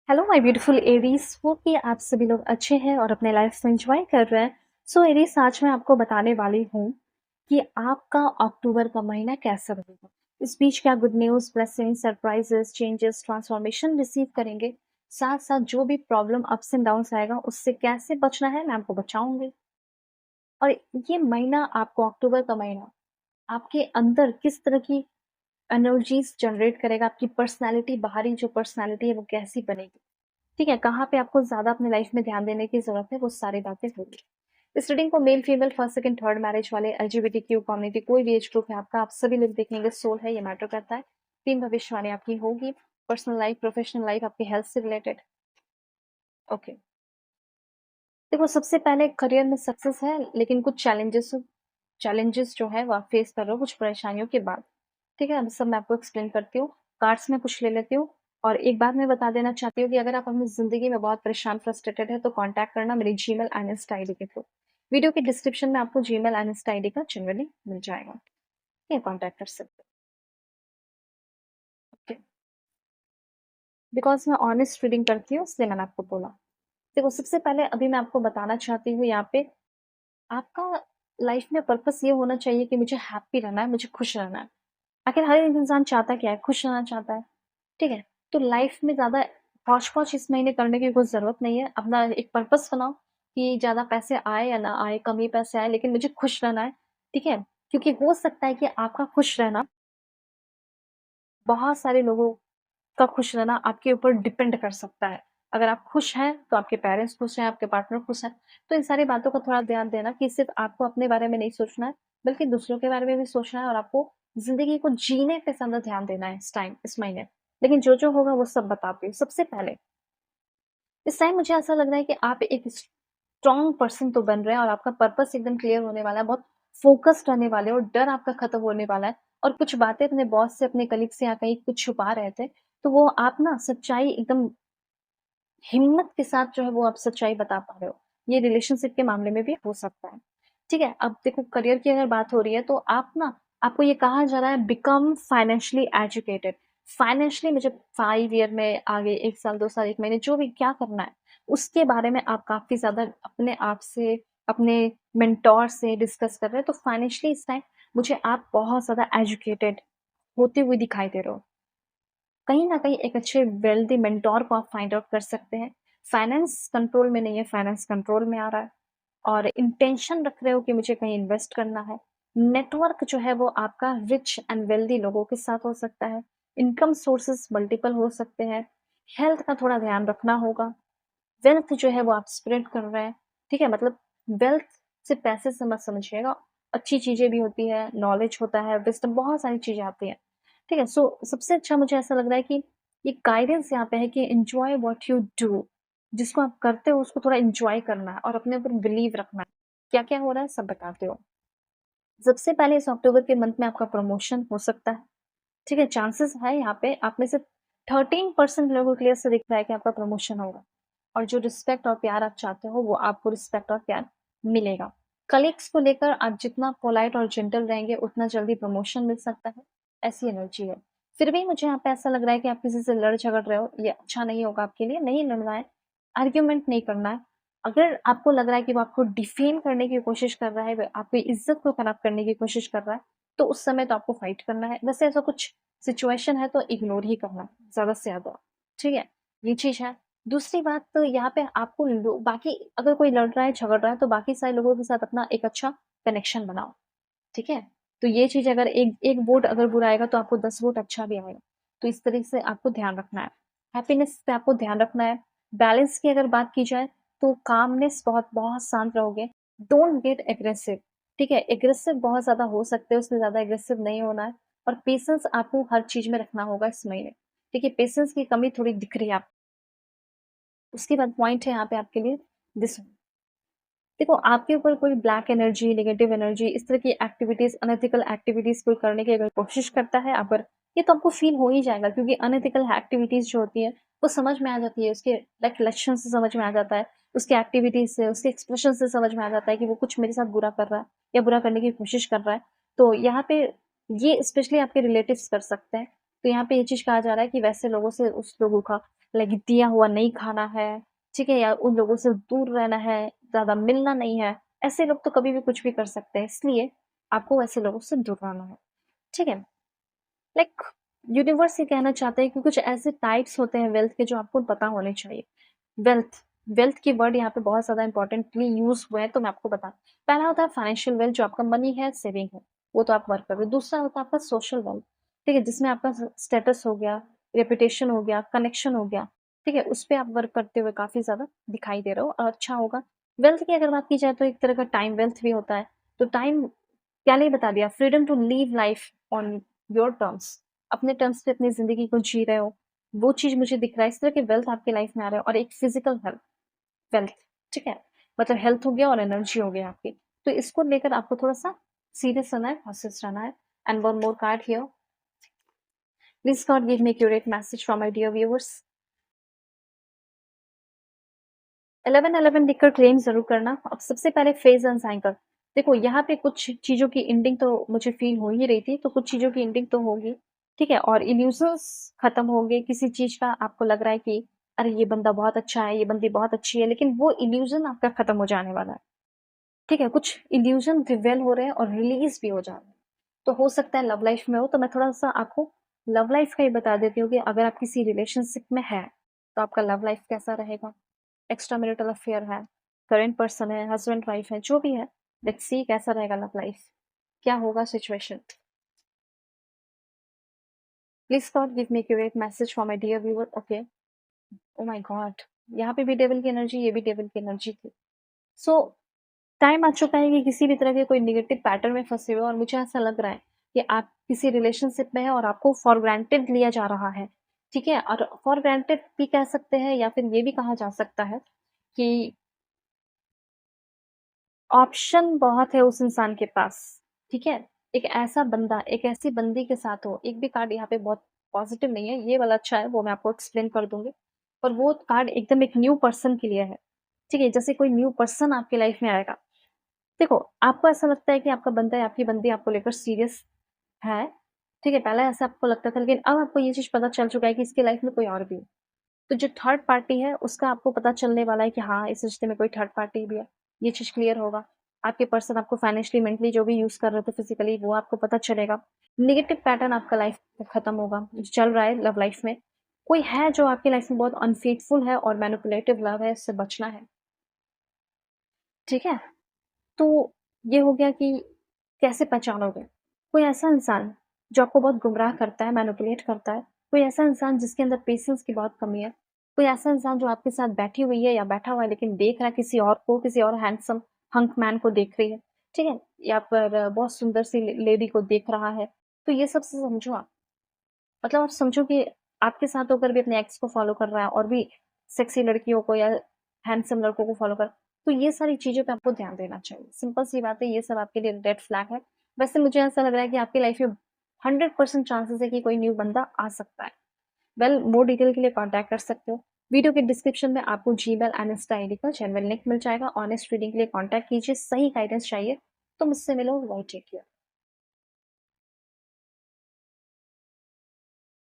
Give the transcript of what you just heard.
Hello my beautiful Aries, hope कि आप सभी लोग अच्छे हैं और अपने लाइफ में एंजॉय कर रहे हैं। सो एरीज, आज मैं आपको बताने वाली हूँ कि आपका अक्टूबर का महीना कैसा रहेगा। इस बीच क्या good news, blessing, surprises, changes, transformation receive करेंगे। साथ साथ जो भी प्रॉब्लम अप्स एंड डाउन्स आएगा उससे कैसे बचना है मैं आपको बचाऊंगी। और ये महीना, आपको अक्टूबर का महीना आपके अंदर किस तरह की एनर्जीज जनरेट करेगा, आपकी पर्सनैलिटी, बाहरी जो पर्सनैलिटी है वो कैसी बनेगी। ठीक है, कहाँ पे आपको ज़्यादा अपने लाइफ में ध्यान देने की ज़रूरत है, वो सारी बातें होगी। इस रीडिंग को male, female, first, second, third marriage वाले, एलजीबीटीक्यू कम्युनिटी, कोई भी एज ग्रुप है आपका, आप सभी लोग देखेंगे। सोल है, ये मैटर करता है। 3 भविष्यवाणी आपकी होगी। पर्सनल लाइफ, प्रोफेशनल लाइफ, आपकी हेल्थ से रिलेटेड। ओके, देखो, सबसे पहले करियर में सक्सेस है, लेकिन कुछ चैलेंजेस जो है वो आप फेस कर रहे हो कुछ परेशानियों के बाद। ठीक है, अब सब मैं आपको एक्सप्लेन करती हूँ। कार्ड्स में कुछ ले लेती हूँ। और एक बात मैं बता देना चाहती हूँ कि अगर आप अपनी ज़िंदगी में बहुत परेशान, फ्रस्ट्रेटेड है, तो कॉन्टैक्ट करना मेरी जीमेल एंड इंस्टा आईडी के थ्रू। वीडियो के डिस्क्रिप्शन में आपको जीमेल एंड इंस्टा आईडी का जनरली मिल जाएगा। ठीक है, कॉन्टैक्ट कर सकते हो। ओके, बिकॉज मैं ऑनेस्ट रीडिंग करती हूँ इसलिए मैंने आपको बोला। देखो, सबसे पहले अभी मैं आपको बताना चाहती हूँ यहाँ पे, आपका लाइफ में पर्पस ये होना चाहिए कि मुझे हैप्पी रहना है, मुझे खुश रहना है। आखिर हर एक इंसान चाहता क्या है? खुश रहना चाहता है। ठीक है? तो लाइफ में ज़्यादा हौच-पौच इस महीने करने की कोई ज़रूरत नहीं है। अपना एक पर्पस बनाओ कि ज़्यादा पैसे आए या ना आए, कम ही पैसे आए, लेकिन मुझे खुश रहना है। ठीक है? क्योंकि हो सकता है कि आपका खुश रहना, बहुत सारे लोगों का खुश रहना आपके ऊपर डिपेंड कर सकता है। अगर आप खुश हैं, तो आपके पेरेंट्स खुश हैं, आपके पार्टनर खुश हैं। तो इन सारी बातों का थोड़ा ध्यान देना कि सिर्फ़ आपको अपने बारे में नहीं सोचना है, बल्कि दूसरों के बारे में भी सोचना है, और आपको ज़िंदगी को जीने पे ज़्यादा ध्यान देना है इस महीने। लेकिन जो-जो होगा वो सब बताती हूँ। सबसे पहले, इस टाइम मुझे ऐसा लग रहा है कि आप एक स्ट्रॉन्ग पर्सन तो बन रहे हैं और आपका पर्पस एकदम क्लियर होने वाला है, बहुत फ़ोकस्ड रहने वाले हो, डर आपका खत्म होने वाला है। और कुछ बातें अपने बॉस से, अपने कलीग से या कहीं कुछ छुपा रहे थे, तो वो आप ना सच्चाई एकदम हिम्मत के साथ जो है वो आप सच्चाई बता पा रहे हो। ये रिलेशनशिप के मामले में भी हो सकता है। ठीक है? अब देखो, करियर की अगर बात हो रही है, तो आपको ये कहा जा रहा है, बिकम फाइनेंशियली एजुकेटेड। फाइनेंशियली मुझे 5 ईयर में आगे 1 साल, 2 साल, 1 महीने जो भी क्या करना है, उसके बारे में आप काफ़ी ज़्यादा अपने आप से, अपने मेंटर से डिस्कस कर रहे हैं। तो फाइनेंशियली इस टाइम मुझे आप बहुत ज़्यादा एजुकेटेड होते हुए दिखाई दे रहे हो। कहीं न कहीं एक अच्छे वेल्दी मेंटर को आप फाइंड आउट कर सकते हैं। फाइनेंस कंट्रोल में नहीं है, फाइनेंस कंट्रोल में आ रहा है। और इंटेंशन रख रहे हो कि मुझे कहीं इन्वेस्ट करना है। नेटवर्क जो है वो आपका रिच एंड वेल्दी लोगों के साथ हो सकता है। इनकम सोर्सेज़ मल्टीपल हो सकते हैं। हेल्थ का थोड़ा ध्यान रखना होगा। वेल्थ जो है वो आप स्प्रेड कर रहे हैं। ठीक है? मतलब वेल्थ सिर्फ़ पैसे से मत समझिएगा। अच्छी चीज़ें भी होती हैं, नॉलेज होता है, विज़डम, बहुत सारी चीज़ें आती हैं। ठीक है? सो सबसे अच्छा मुझे ऐसा लग रहा है कि ये गाइडेंस यहाँ पे है कि एन्जॉय व्हाट यू डू। जिसको आप करते हो उसको थोड़ा एन्जॉय करना है और अपने ऊपर बिलीव रखना है। क्या-क्या हो रहा है सब बताती हूँ। सबसे पहले इस अक्टूबर के मंथ में आपका प्रमोशन हो सकता है। ठीक है? चांसेस है यहाँ पे, आप में से 13% लोगों को क्लियर से दिख रहा है कि आपका प्रमोशन होगा। और जो रिस्पेक्ट और प्यार आप चाहते हो, वो आपको रिस्पेक्ट और प्यार मिलेगा। कलीग्स को लेकर आप जितना पोलाइट और जेंटल रहेंगे, उतना जल्दी प्रमोशन मिल सकता है, ऐसी एनर्जी है। फिर भी मुझे यहाँ पे ऐसा लग रहा है कि आप किसी से लड़ झगड़ रहे हो, ये अच्छा नहीं होगा आपके लिए, नहीं लड़ना है, आर्ग्यूमेंट नहीं करना है। अगर आपको लग रहा है कि वो आपको डिफेम करने की कोशिश कर रहा है, वो आपकी इज़्ज़त को खराब करने की कोशिश कर रहा है, तो उस समय तो आपको फाइट करना है। वैसे ऐसा कुछ सिचुएशन है तो इग्नोर ही करना है, ज़्यादा से ज़्यादा। ठीक है? ये चीज़ है। दूसरी बात, तो यहाँ पे आपको लो बाकी, अगर कोई लड़ रहा है, झगड़ रहा है, तो बाकी सारे लोगों के साथ अपना एक अच्छा कनेक्शन बनाओ। ठीक है? तो ये चीज़, अगर एक एक वोट अगर बुरा आएगा, तो आपको 10 वोट अच्छा भी आएगा। तो इस तरीके से आपको ध्यान रखना है। हैप्पीनेस पे आपको ध्यान रखना है। बैलेंस की अगर बात की जाए, तो कामनेस, बहुत बहुत शांत रहोगे। Don't get aggressive. ठीक है? एग्रेसिव बहुत ज़्यादा हो सकते हो, उससे ज़्यादा एग्रेसिव नहीं होना है। और पेशेंस आपको हर चीज़ में रखना होगा इस महीने। ठीक है? पेशेंस की कमी थोड़ी दिख रही है आप। उसके बाद पॉइंट है यहाँ पे आपके लिए, दिस। देखो, आपके ऊपर कोई ब्लैक एनर्जी, नेगेटिव एनर्जी, इस तरह की एक्टिविटीज़, अनएथिकल एक्टिविटीज़ कोई करने की अगर कोशिश करता है, अगर ये तो आपको फ़ील हो ही जाएगा, क्योंकि अनएथिकल एक्टिविटीज़ जो होती है, वो समझ में आ जाती है, उसके लाइक लक्षण से समझ में आ जाता है, उसकी एक्टिविटीज़ से, उसके एक्सप्रेशन से समझ में आ जाता है कि वो कुछ मेरे साथ बुरा कर रहा है या बुरा करने की कोशिश कर रहा है। तो यहाँ पे ये स्पेशली आपके रिलेटिव्स कर सकते हैं। तो यहाँ पे ये चीज़ कहा जा रहा है कि वैसे लोगों से उस लोगों का लाइक दिया हुआ नहीं खाना है, ठीक है? या उन लोगों से दूर रहना है, ज़्यादा मिलना नहीं है। ऐसे लोग तो कभी भी कुछ भी कर सकते हैं, इसलिए आपको ऐसे लोगों से दूर रहना है, ठीक है? लाइक यूनिवर्स ये कहना चाहता है कि कुछ ऐसे टाइप्स होते हैं वेल्थ के जो आपको पता होने चाहिए। वेल्थ वेल्थ की वर्ड यहाँ पे बहुत ज़्यादा इंपॉर्टेंटली यूज़ हुए हैं, तो मैं आपको बताऊँ। पहला होता है फाइनेंशियल वेल्थ, जो आपका मनी है, सेविंग है, वो तो आप वर्क कर रहे हो। दूसरा होता है आपका सोशल वेल्थ, ठीक है? जिसमें आपका स्टेटस हो गया, रेपुटेशन हो गया, कनेक्शन हो गया, ठीक है? उस पे आप वर्क करते हुए काफ़ी ज़्यादा दिखाई दे रहे हो और अच्छा होगा। वेल्थ की अगर बात की जाए तो एक तरह का टाइम वेल्थ भी होता है। तो टाइम क्या नहीं बता दिया, freedom to live life on your terms, अपने टर्म्स पे अपनी ज़िंदगी को जी रहे हो, वो चीज़ मुझे दिख रहा है। इस तरह के वेल्थ आपकी लाइफ में आ रहा है और एक फिज़िकल हेल्थ वेल्थ, ठीक है? मतलब हेल्थ हो गया और एनर्जी हो गया आपकी। तो इसको लेकर आपको थोड़ा-सा सीरियस रहना है, कॉशियस रहना है। And one more card here, please God give me accurate message from my dear viewers. 11-11 लिखकर क्लेम ज़रूर करना। अब सबसे पहले फेज़ एंड साइकिल। देखो यहाँ पे कुछ चीज़ों की एंडिंग तो मुझे फ़ील हो ही रही थी, तो कुछ चीज़ों की एंडिंग तो होगी, ठीक है? और इल्यूज़न्स खत्म होंगे, किसी चीज़ का आपको लग रहा है कि अरे! ये बंदा बहुत अच्छा है, ये बंदी बहुत अच्छी है, लेकिन वो इल्यूज़न आपका खत्म हो जाने वाला है, ठीक है? कुछ इल्यूज़न रिवेल हो रहे हैं और रिलीज़ भी हो जा रहे हैं। तो हो सकता है लव लाइफ़ में हो, तो मैं थोड़ा-सा आपको लव लाइफ़ का ही बता देती हूँ कि अगर आप किसी रिलेशनशिप में हैं, तो आपका लव लाइफ़ कैसा रहेगा? एक्स्ट्रा मैरिटल अफेयर है, करंट पर्सन है, हस्बैंड वाइफ है, जो भी है, लेट्स सी कैसा रहेगा लव लाइफ, क्या होगा situation. Please God give me accurate message for my dear viewer. Okay, oh my God, यहाँ पे भी डेविल की एनर्जी, ये भी डेविल की एनर्जी थी। सो टाइम आ चुका है कि किसी भी तरह के कोई निगेटिव पैटर्न में फंसे हुए, और मुझे ऐसा लग रहा है कि आप किसी रिलेशनशिप में हैं और आपको फॉर ग्रांटेड लिया जा रहा है, ठीक है? और फॉर ग्रांटेड भी कह सकते हैं, या फिर ये भी कहा जा सकता है कि ऑप्शन बहुत है उस इंसान के पास, ठीक है? एक ऐसा बंदा, एक ऐसी बंदी के साथ हो, एक भी कार्ड यहाँ पे बहुत पॉज़िटिव नहीं है, ये वाला अच्छा है, वो मैं आपको एक्सप्लेन कर दूँगी। पर वो कार्ड एकदम एक न्यू पर्सन के लिए है, ठीक है? जैसे कोई न्यू पर्सन आपकी लाइफ़ में आएगा। देखो, आपको ऐसा लगता है कि आपका बंदा या आपकी बंदी आपको लेकर सीरियस है, ठीक है? पहले ऐसा आपको लगता था, लेकिन अब आपको ये चीज़ पता चल चुका है कि इसकी लाइफ़ में कोई और भी है। तो जो थर्ड पार्टी है, उसका आपको पता चलने वाला है कि हाँ, इस रिश्ते में कोई थर्ड पार्टी भी है। ये चीज़ क्लियर होगा। आपके पर्सन आपको फाइनेंशियली, मेंटली जो भी यूज़ कर रहे थे फिज़िकली, वो आपको पता चलेगा। नेगेटिव पैटर्न आपका लाइफ़ में खत्म होगा, जो चल रहा है लव लाइफ़ में। कोई है जो आपकी लाइफ़ में बहुत अनफेथफुल है और मैनिपुलेटिव लव है, इससे बचना है, ठीक है? तो ये हो गया कि कैसे पहचानोगे? कोई ऐसा इंसान जो आपको बहुत गुमराह करता है, मैनिपुलेट करता है, कोई ऐसा इंसान जिसके अंदर पेशेंस की बहुत कमी है, कोई ऐसा इंसान जो आपके साथ बैठी हुई है या बैठा हुआ है लेकिन देख रहा है किसी और को, किसी और हैंडसम हंक मैन को देख रही है, ठीक है? या फिर बहुत सुंदर सी लेडी को देख रहा है, तो ये सब से समझो आप। मतलब आप समझो कि आपके साथ होकर भी अपने एक्स को फ़ॉलो कर रहा है और भी सेक्सी लड़कियों को या हैंडसम लड़कों को फ़ॉलो कर, तो ये सारी चीज़ों पे आपको ध्यान देना चाहिए। सिंपल सी बात है, ये सब आपके लिए रेड फ्लैग है। वैसे मुझे ऐसा लग रहा है कि आपकी लाइफ़ में 100% चांसेस है कि कोई न्यू बंदा आ सकता है। वेल, मोर डिटेल के लिए कॉन्टैक्ट कर सकते हो। वीडियो के डिस्क्रिप्शन में आपको जीमेल एंड इंस्टा आईडी का जेन्युइन लिंक मिल जाएगा। ऑनेस्ट रीडिंग के लिए कॉन्टैक्ट कीजिए। सही गाइडेंस चाहिए तो मुझसे मिलो। Bye, take care.